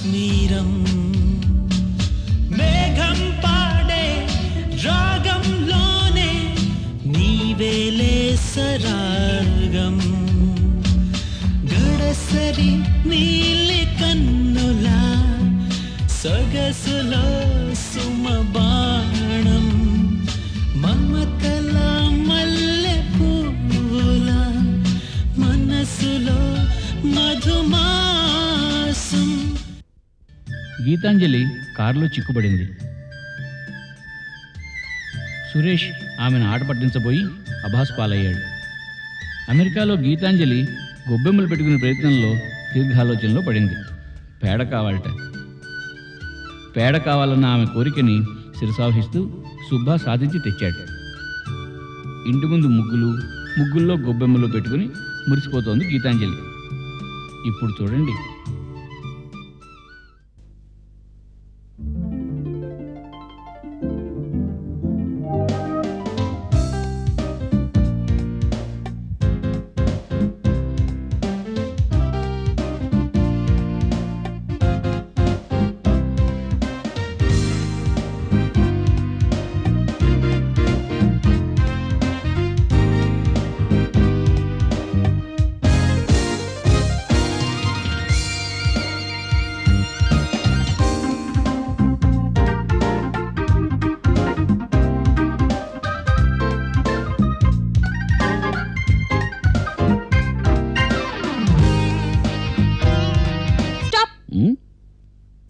కాశ్మీరం మేఘం పాడే రాగంలోనే నీవేలే సరాగం గడసరి నీలి కన్నులా సొగసులో సుమబాణం మమతల మల్లె పూల మనసులో మధుమాసం. గీతాంజలి కారులో చిక్కుబడింది. సురేష్ ఆమెను ఆట పట్టించబోయి అభాస్పాలయ్యాడు. అమెరికాలో గీతాంజలి గొబ్బెమ్మలు పెట్టుకునే ప్రయత్నంలో దీర్ఘాలోచనలో పడింది. పేడ కావాలన్న ఆమె కోరికని శిరసావహిస్తూ సుబ్బా సాధించి తెచ్చాడు. ఇంటి ముందు ముగ్గుల్లో గొబ్బెమ్మలు పెట్టుకుని మురిసిపోతోంది గీతాంజలి. ఇప్పుడు చూడండి.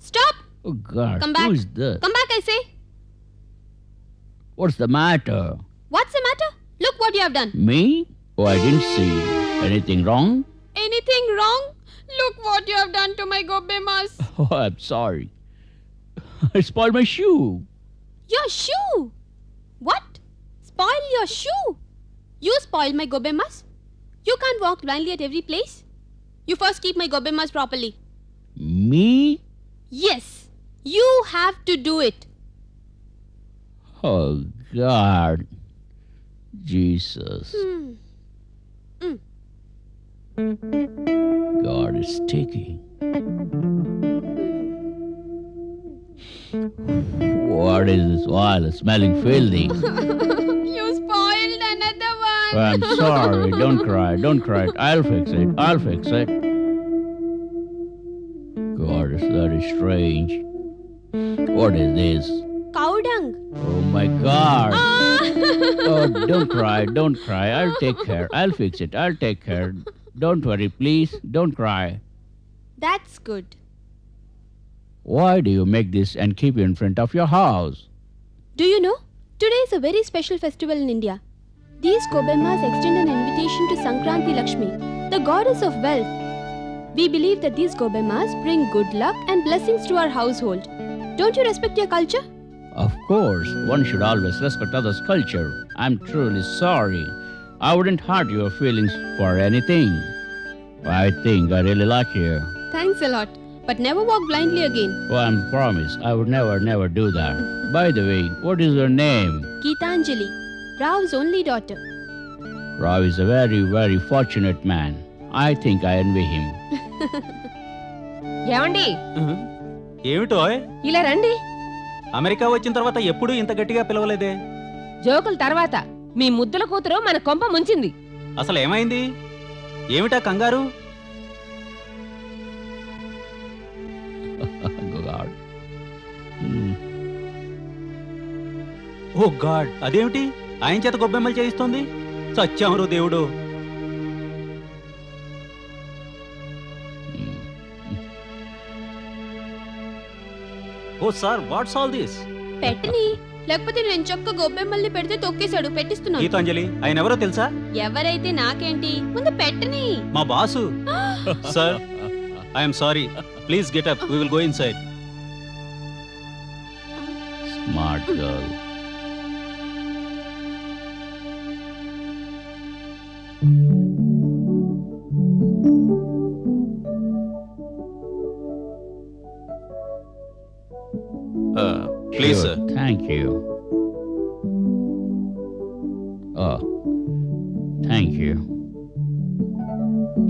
Stop! Oh God! Come back! Who is this? Come back, I say! What's the matter? What's the matter? Look what you have done. Me? Oh, I didn't see. Anything wrong? Anything wrong? Look what you have done to my gobbemas. Oh, I'm sorry. I spoiled my shoe. Your shoe? What? Spoil your shoe? You spoiled my gobbemas? You can't walk blindly at every place. You first keep my gobbemas properly. Me? Yes, you have to do it. Oh God. Jesus. God is taking. What is this oil smelling filthy? You spoiled another one. I'm sorry. Don't cry. Don't cry. I'll fix it. I'll fix it. God, is very strange. What is this? Cow dung. Oh my God. Oh, don't cry. Don't cry. I'll take care. I'll fix it. I'll take care. Don't worry, please. Don't cry. That's good. Why do you make this and keep it in front of your house? Do you know? Today is a very special festival in India. These gobbemas extend an invitation to Sankranti Lakshmi, the goddess of wealth. We believe that these gobbemas bring good luck and blessings to our household. Don't you respect your culture? Of course, one should always respect others' culture. I'm truly sorry. I wouldn't hurt your feelings for anything. I think I really like you. Thanks a lot. But never walk blindly again. Oh, I promise I would never do that. By the way, what is your name? Geetanjali, Rav's only daughter. Rav is a very fortunate man. I think I envy him. ఏమండి ఏమిటో ఇలా రండి. America వచ్చిన తర్వాత ఎప్పుడూ ఇంత గట్టిగా పిలవలేదే. జోకుల తర్వాత మీ ముద్దుల కూతురు మన కొంప ముంచింది. అసలు ఏమైంది? ఏమిటా కంగారు? God. ఓ గాడ్, అదేమిటి ఆయన చేత గొబ్బెమ్మలు చేయిస్తోంది? సత్యామరు దేవుడు. ఓ సార్, వాట్స్ ఆల్ దిస్? పెట్టని, లేకపోతే నేను చొక్క గొబ్బెమ్మల్ని పెడితే తొక్కేశాడు. పెట్టిస్తున్నాను. గీతాంజలి ఆయన ఎవరో తెలుసా? ఎవరైతే నాకేంటి, ముందు పెట్టని. మా boss. Sir, I'm sorry. Please get up, we will go inside. Smart girl. Please, Sure, sir. Thank you. Oh, thank you.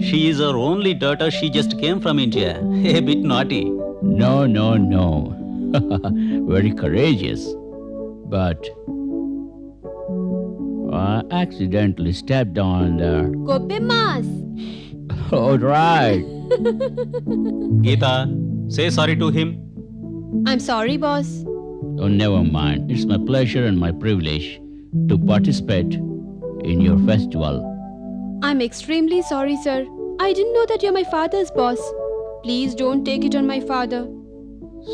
She is our only daughter. She just came from India. A bit naughty. No. Very courageous. But I accidentally stepped on the. Gobemmas. All right. Geetha, say sorry to him. I'm sorry, boss. Oh, never mind. It's my pleasure and my privilege to participate in your festival. I'm extremely sorry, sir. I didn't know that you're my father's boss. Please don't take it on my father.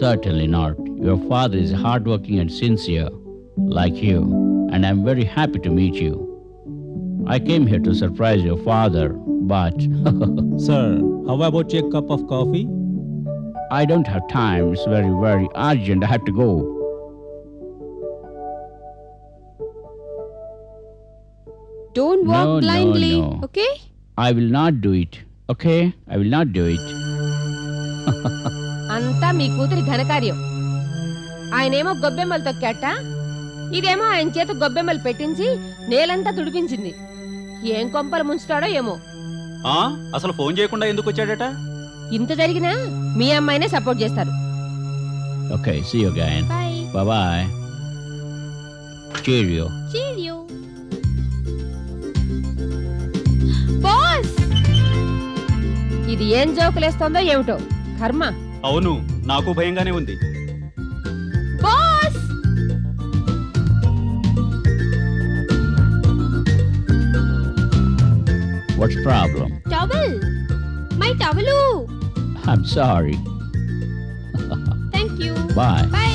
Certainly not. Your father is hardworking and sincere, like you, and I'm very happy to meet you. I came here to surprise your father, but Sir, how about a cup of coffee? I don't have time. It's very, very urgent. I have to go. Don't walk No, blindly, no. okay? I will not do it. Okay? I will not do it. అంతా మీ కూతురి ఘనకార్యం. ఆయనేమో గొబ్బెమ్మలు తొక్కాట, ఇదేమో ఆయన చేత గొబ్బెమ్మలు పెట్టించి నేలంతా తుడిపించింది. ఏం కొంపలు ముంచుతాడో ఏమో. అసలు ఫోన్ చేయకుండా ఎందుకు వచ్చాడట? ఇంత జరిగినా మీ అమ్మాయినే సపోర్ట్ చేస్తారు. Okay, see you again. Bye. Bye-bye. Cheerio. Cheerio. Boss! ఇది ఏం జోకులేస్తోందో ఏమిటో కర్మ. అవును, నాకు భయంగానే ఉంది. Boss! What's problem? Towel. My towel. I'm sorry. Thank you. Bye. Bye.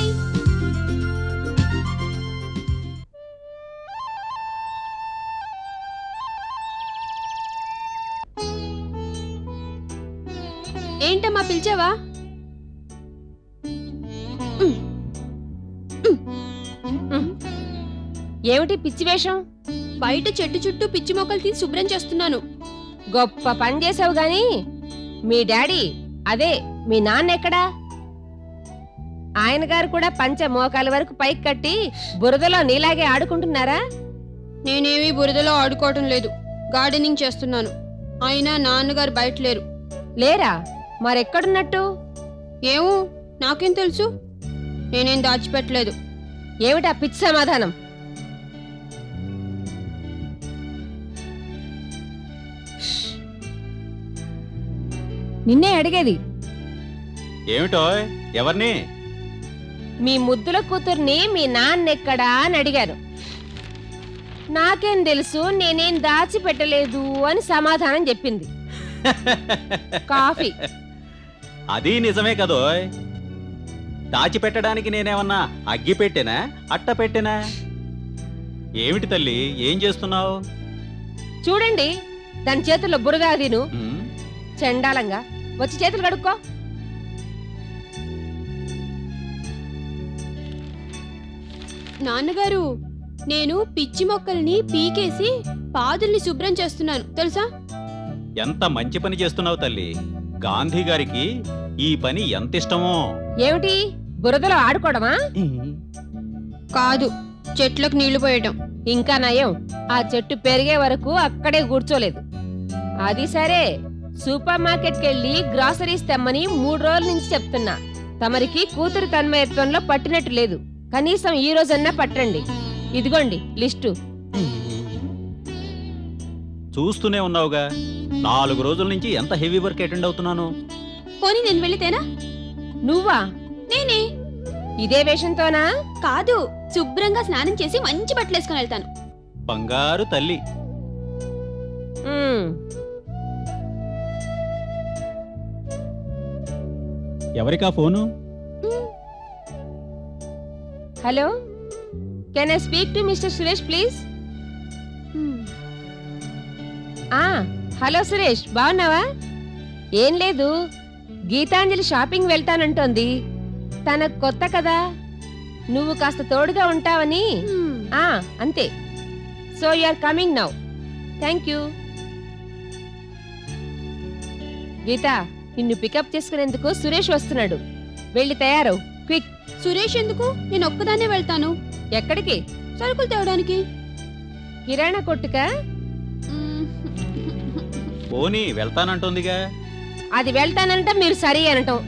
ఏంటమ్మా పిలిచావా? ఏమిటి పిచ్చి వేషం? బయట చెట్టు చుట్టూ పిచ్చి మొక్కలు తీసి శుభ్రం చేస్తున్నాను. గొప్ప పని చేసావు గాని మీ డాడీ, అదే మీ నాన్న ఎక్కడా? ఆయన గారు కూడా పంచ మోకాల వరకు పైకి కట్టి బురదలో నీలాగే ఆడుకుంటున్నారా? నేనేమీ బురదలో ఆడుకోవటం లేదు, గార్డెనింగ్ చేస్తున్నాను. అయినా నాన్నగారు బయట లేరు. లేరా? మరెక్కడున్నట్టు? ఏమో, నాకేం తెలుసు? నేనేం దాచిపెట్టలేదు. ఏమిటా పిచ్చి సమాధానం? నిన్నే అడిగేది. ఏమిటో, ఎవరిని? మీ ముద్దుల కూతుర్ని మీ నాన్నెక్కడా అని అడిగారు. నాకేం తెలుసు, నేనేం దాచిపెట్టలేదు అని సమాధానం చెప్పింది. కాఫీ. అది నిజమే కదోయ్. దాచిపెట్టడానికి నేనేమన్నా అగ్గి పెట్టేనా, అట్ట పెట్టేనా? ఏమిటి తల్లి, ఏం చేస్తున్నావు? చూడండి, దాని చేతుల్లో బురద అదిను. చండాలంగా వచ్చి చేతులు కడుక్కో. నాన్నగారు, నేను పిచ్చి మొక్కల్ని పీకేసి పాదుల్ని శుభ్రం చేస్తున్నాను, తెలుసా? ఎంత మంచి పని చేస్తున్నావు తల్లి. గాంధీ గారికి ఈ పని ఎంత ఇష్టమో. ఏమిటి, బురదలో ఆడుకోవడమా? కాదు, చెట్లకు నీళ్లు పోయటం. ఇంకా నయం, ఆ చెట్టు పెరిగే వరకు అక్కడే కూర్చోలేదు. అది సరే, సూపర్ మార్కెట్కి వెళ్ళి గ్రాసరీస్ తెమ్మని 3 రోజుల నుంచి చెప్తున్నా. తమరికి కూతురు తన్మయత్వంలో పట్టినట్టు లేదు. కనీసం ఈ రోజన్నా పట్టండి. ఇదిగోండి లిస్టు. చూస్తూనే ఉన్నావుగా, 4 రోజుల నుంచి ఎంత హెవీ వర్క్ అటెండ్ అవుతున్నాను. పోనీ నేను వెళితేనా? నువ్వా? నేనే. ఇదే వేషంతోనా? కాదు, శుభ్రంగా స్నానం చేసి మంచి బట్టలు వేసుకుని వెళ్తాను. బంగారు తల్లి. ఉమ్, ఎవరికా phone? Hello, can I speak to mister Suresh please? Hello Suresh, బాగున్నావా? ఏం లేదు, గీతాంజలి షాపింగ్ వెళ్తానంటోంది. తనకు కొత్త కదా, నువ్వు కాస్త తోడుగా ఉంటావని. అంతే. So you are coming now. Thank you. Geetha, నిన్ను పికప్ చేసుకునేందుకు సురేష్ వస్తున్నాడు. వెళ్ళి తయారవు, క్విక్. సురేష్ ఎందుకు? నేను ఒక్కదాన్నే వెళ్తాను. ఎక్కడికి? సరుకులు తేవడానికి. కిరాణా కొట్టుకా? పోనీ వెళ్తానంటోందిగా. అది వెళ్తానంట, మీరు సరి అనటం.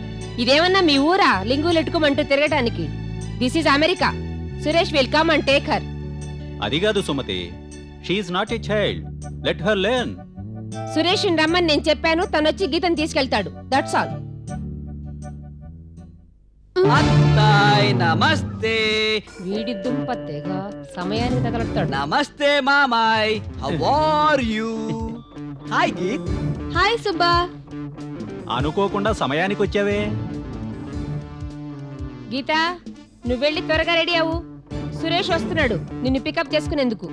ఇదేమన్నా మీ ఊరా లింగులు ఎట్టుకోమంటూ తిరగటానికి? This is America. Suresh will come and take her. అది కాదు Sumathi, she's not a child, let her learn. Suresh రమ్మని నేను చెప్పాను, తనొచ్చి గీతను తీసుకెళ్తాడు. That's all. అత్తాయ్ నమస్తే. వీడి దుంపత్తేగా సమయానికి తగలడతాడు. నమస్తే మామాయ్, how are you? Hi Geeth. Hi Subba. అనుకోకుండా సమయానికి వచ్చావే. గీత, నువ్వు వెళ్ళి త్వరగా రెడీ అవ్వు. సురేష్ వస్తున్నాడు నిన్ను పికప్ చేసుకునేందుకు.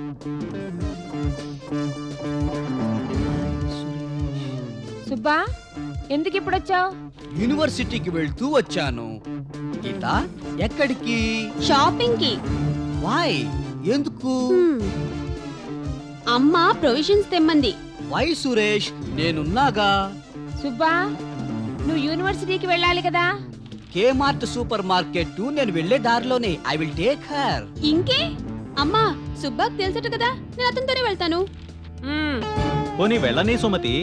సుబ్బా, ఎందుకు ఇప్పుడు వచ్చావు? యూనివర్సిటీకి వెళ్తూ వచ్చాను. గీత, ఎక్కడికి? షాపింగ్ కి. వాయ్, ఎందుకు? అమ్మ ప్రొవిజన్స్ తెమ్మంది. వై సురేష్, నేనున్నాగా. సుబ్బా, నువ్వు యూనివర్సిటీకి వెళ్ళాలి కదా. కేమార్ట్ సూపర్ మార్కెట్ నేను వెళ్లే దారిలోనే. I will take her. ఇంకే అమ్మా, సుబ్బాకి తెలుసట కదా, నేను అతనితోనే వెళ్తాను. మ్మ్. పోనీ వెళ్ళని సుమతి,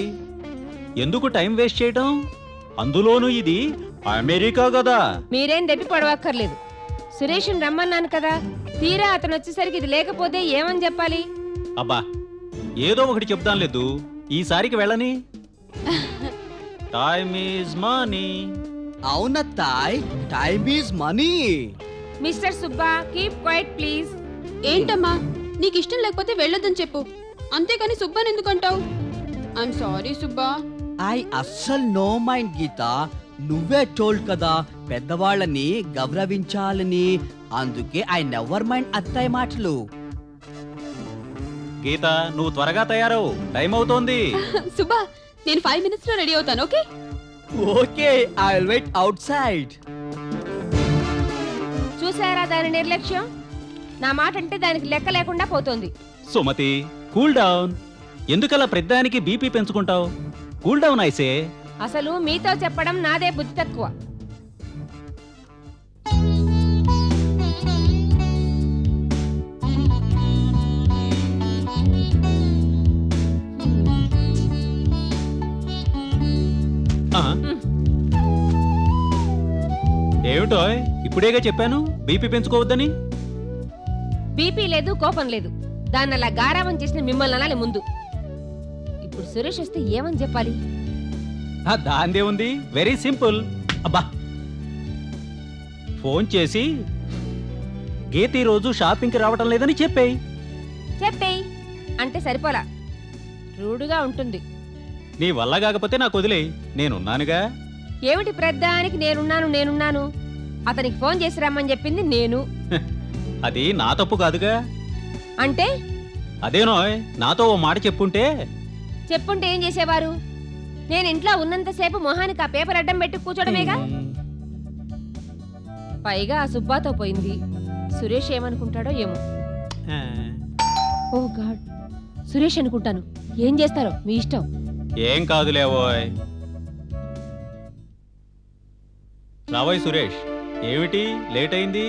ఎందుకు టైం వేస్ట్ చేయటం? అందులోనూ ఇది అమెరికా కదా. మీరేం దెప్పి పడవక్కర్లేదు. సురేష్ రమ్మన్నాను కదా, తీరా అతను వచ్చేసరికి ఇది లేకపోతే ఏమని చెప్పాలి? అబ్బా, ఏదో ఒకటి చెప్తాం లేదు, ఈసారికి వెళ్ళని. Time is money. అవునత్తాయ్, time is money. Mister Subba, keep quiet please. ఏంటమ్మా, నీకు ఇష్టం లేకపోతే వెళ్ళొద్దని చెప్పు, అంతేకాని సుబ్బాని ఎందుకంటావు? I'm sorry Subba. ఐ అస్సలు నో మైండ్ గీత. నువ్వే టోల్డ్ కదా పెద్దవాళ్ళని గౌరవించాలని. అందుకే ఐ నెవర్ మైండ్ అత్తయ్య మాటలు. గీత, నువ్వు త్వరగా తయారవు, టైం అవుతోంది. సుబ్బా, నేను 5 minutes లో రెడీ అవుతాను, okay? Okay, I will wait outside. చూసారా దాని నిర్లక్ష్యం? నా మాట అంటే దానికి లెక్క లేకుండా పోతోంది. Sumathi, cool down. ఎందుకలా ప్రతిదానికి బీపీ పెంచుకుంటావు? కూల్ డౌన్ ఐసే. అసలు మీతో చెప్పడం నాదే బుద్ధి తక్కువ. ఏమిటో ఇప్పుడేగా చెప్పాను బీపీ పెంచుకోవద్దని. బీపీ లేదు, కోపం లేదు. దాన్ని అలా గారావం చేసిన మిమ్మల్ని అనాలి ముందు. ఇప్పుడు సురేష్ వస్తే ఏమని చెప్పాలి? దాందే ఉంది, వెరీ సింపుల్. అబ్బా, ఫోన్ చేసి గీత ఈ రోజు షాపింగ్కి రావటం లేదని చెప్పేయి. చెప్పేయ్ అంటే సరిపోలా, రూడుగా ఉంటుంది. నీ వల్ల కాకపోతే నాకు వదిలేయి, నేనున్నానుగా. ఏమిటి ప్రద్దానికి నేనున్నాను? అతనికి ఫోన్ చేసి రమ్మని చెప్పింది నేను. అది నా తప్పు కాదుగా. అంటే అదేనో నాతో ఓ మాట చెప్పుంటే. చెప్పుంటే ఏం చేసేవారు? నేను ఇంట్లో ఉన్నంతసేపు మొహానికి ఆ పేపర్ అడ్డం పెట్టి కూర్చోడమేగా. పైగా ఆ సుబ్బాతో పోయింది. సురేష్ ఏమనుకుంటాడో ఏమో. ఓ గాడ్, సురేష్ అనుకుంటాను. ఏం చేస్తారో మీ ఇష్టం. ఏం కాదులేవోయ్. రావోయ్ సురేష్, ఏమిటి లేట్ అయింది?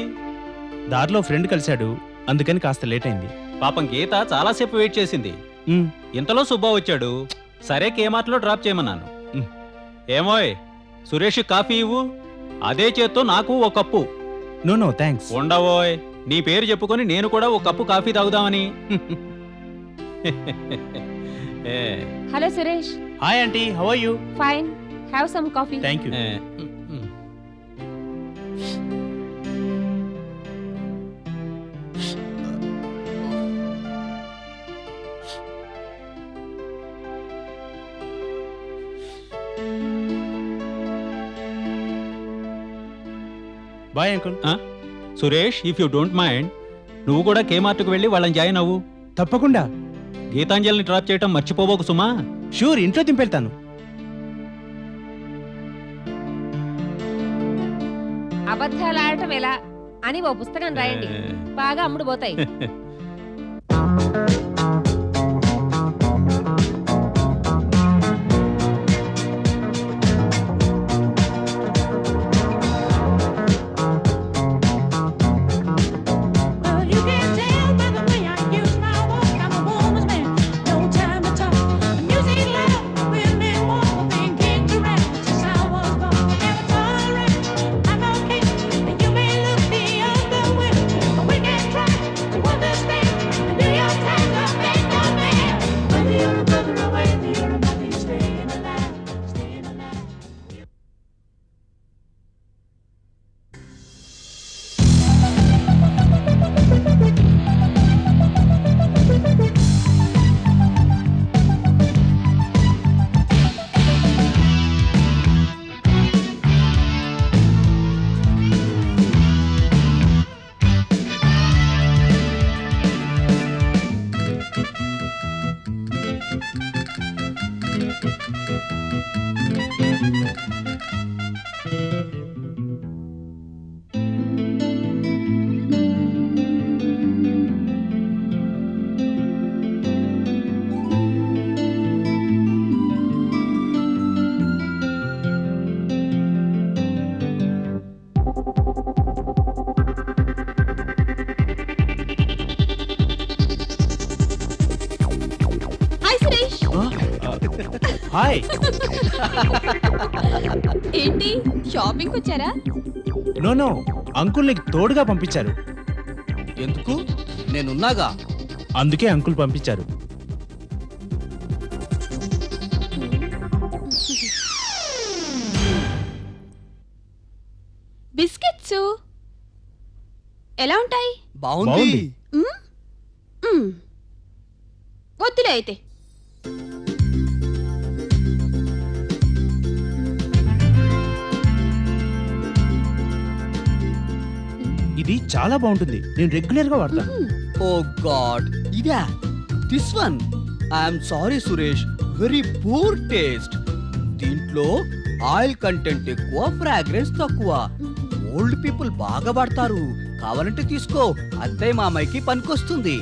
దారిలో ఫ్రెండ్ కలిశాడు, అందుకని కాస్త లేట్ అయింది. పాపం గీత చాలాసేపు వెయిట్ చేసింది. ఇంతలో సుబ్బా వచ్చాడు. సరే కేమార్ట్లో డ్రాప్ చేయమన్నాను. ఏమోయ్, సురేష్ కాఫీ ఇవ్వు. అదే చేత్తో నాకు ఓ కప్పు. No thanks. ఉండవోయ్, నీ పేరు చెప్పుకొని నేను కూడా ఓ కప్పు కాఫీ తాగుదామని. Hello Suresh. Hi aunty, how are you? Fine, have some coffee. Thank you. Bye uncle. Suresh, if you don't mind, నువ్వు కూడా కేమార్ట్కు వెళ్ళి వాళ్ళని జాయిన్ అవ్వు. తప్పకుండా. గీతాంజలిని డ్రాప్ చేయటం మర్చిపోబోకు సుమా. షూర్, ఇంట్లో దింపెళ్తాను. అబద్ధాలు ఆడటం ఎలా అని ఓ పుస్తకం రాయండి, బాగా అమ్ముడు పోతాయి. Well, you can tell by the way I use my walk. I'm a woman's man, no time to talk. Music loud, women walk, being kicked around since I was born. Never tolerate hi. ఏంటి shopping వచ్చారా? No uncle నీకు తోడుగా పంపించారు. ఎందుకు? నేనున్నాగా. అందుకే uncle పంపించారు. Biscuits ఎలా ఉంటాయి? బాగుంది. బాగుంది. వద్దులే అయితే. ఇది చాలా బాగుంటుంది. నేను రెగ్యులర్ గా వాడతాను. ఓ గాడ్, ఇదా? This one. I'm sorry Suresh, very poor taste. దీంట్లో ఆయిల్ కంటెంట్ ఎక్కువ, ఫ్రాగ్రెన్స్ తక్కువ. ఓల్డ్ పీపుల్ బాగా వాడతారు. కావాలంటే తీసుకో, అత్తయ్య మామయ్యకి పనికొస్తుంది.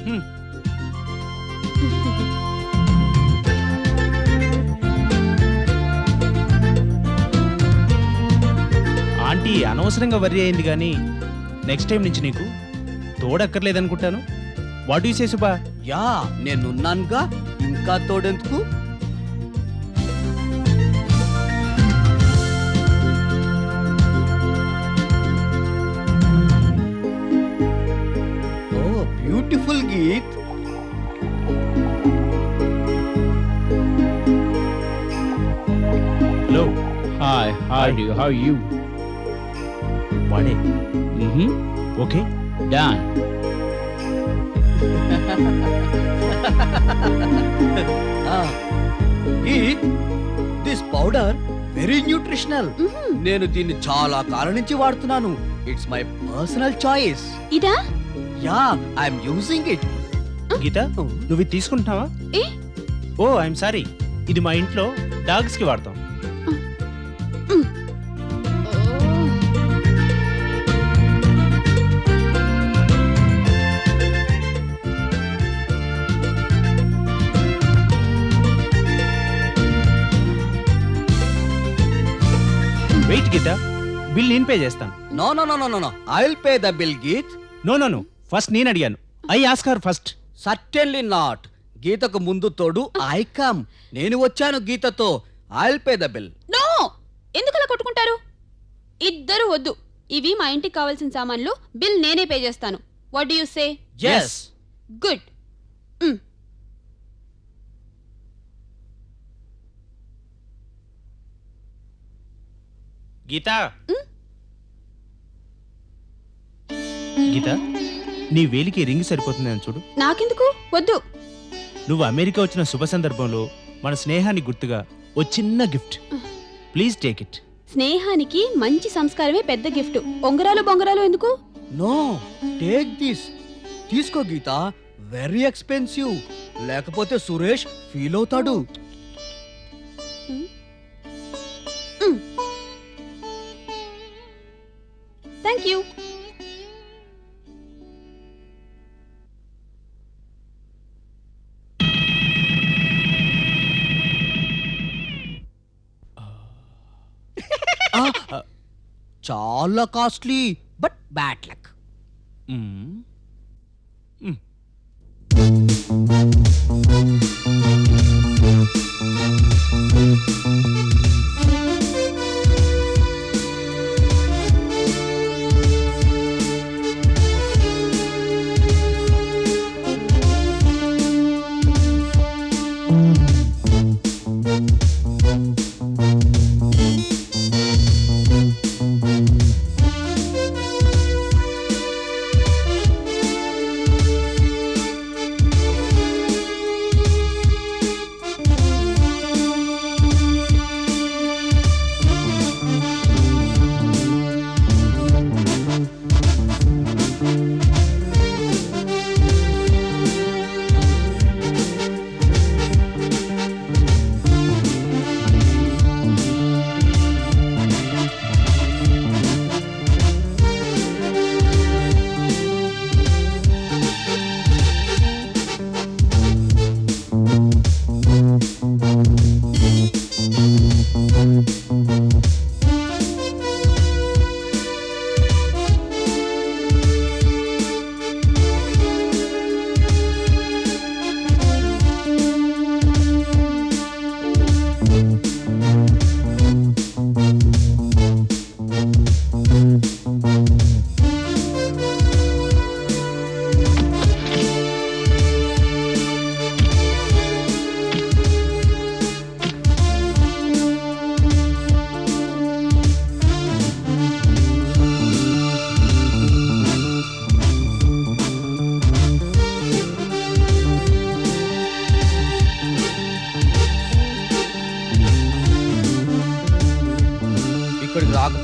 ఆంటీ అనవసరంగా వర్రీ అయింది కానీ నెక్స్ట్ టైం నుంచి నీకు తోడక్కర్లేదనుకుంటాను. వాట్ యు సే సుబా? యా, నేనున్నానుగా, ఇంకా తోడెందుకు? Oh beautiful Geet. Hello. Hi, how do you? How are you? వాడే. Mm-hmm. Okay. Done. Geet, this powder very nutritional. నేను దీన్ని చాలా కాలం నుంచి వాడుతున్నాను. It's my personal choice. ఇదా? Yeah, I'm using it. Geetha, నువ్వు ఇది తీసుకుంటున్నావా? ఏ? ఓ ఐఎమ్ సారీ. ఇది మా ఇంట్లో డాగ్స్ కి వాడతాం. వెయిట్ గీత, బిల్ నేను పే చేస్తాను. No no no no no, I will pay the bill Geet. No first నేను అడిగాను. I ask her first. Certainly not. గీతకు ముందు తోడు ఐ కమ్. నేను వచ్చాను గీతతో. I will pay the bill. No! ఎందుకు అలా కొట్టుకుంటారు? ఇద్దరు వద్దు. ఇవి మా ఇంటికి కావాల్సిన సామాన్లు. బిల్ నేనే పే చేస్తాను. What do you say? Yes. Good. Geetha. Geetha, నీ వేలికి రింగ్ సరిపోతుందని చూడు. నాకెందుకు? వద్దు. నువ్వు అమెరికా వచ్చిన శుభ సందర్భంలో మన స్నేహానికి గుర్తుగా ఓ చిన్న గిఫ్ట్. Please take it. స్నేహానికి మంచి సంస్కారమే పెద్ద గిఫ్ట్. ఉంగరాలు బొంగరాలు ఎందుకు? No, take this. తీసుకో గీత, వెరీ ఎక్స్పెన్సివ్. లేకపోతే సురేష్ ఫీల్ అవుతాడు. Thank you. చాలా కాస్ట్లీ, బట్ బ్యాడ్ లక్.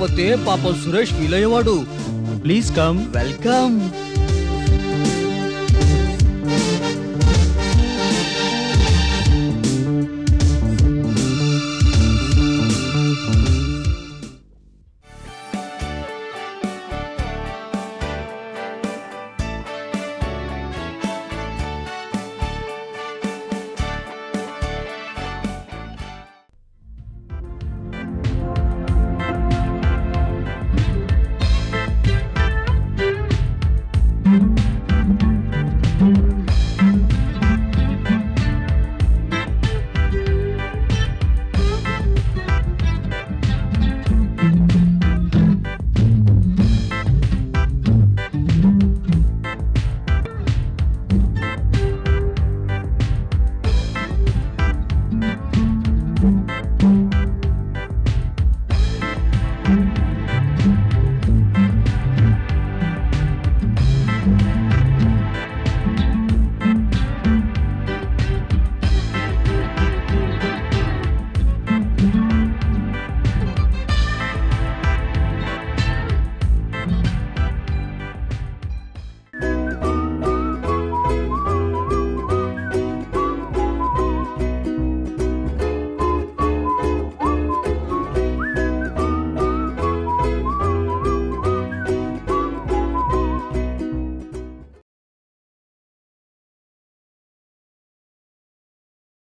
లేకపోతే పాపం సురేష్ ఫీల్ అయ్యేవాడు. Please come. వెల్కమ్.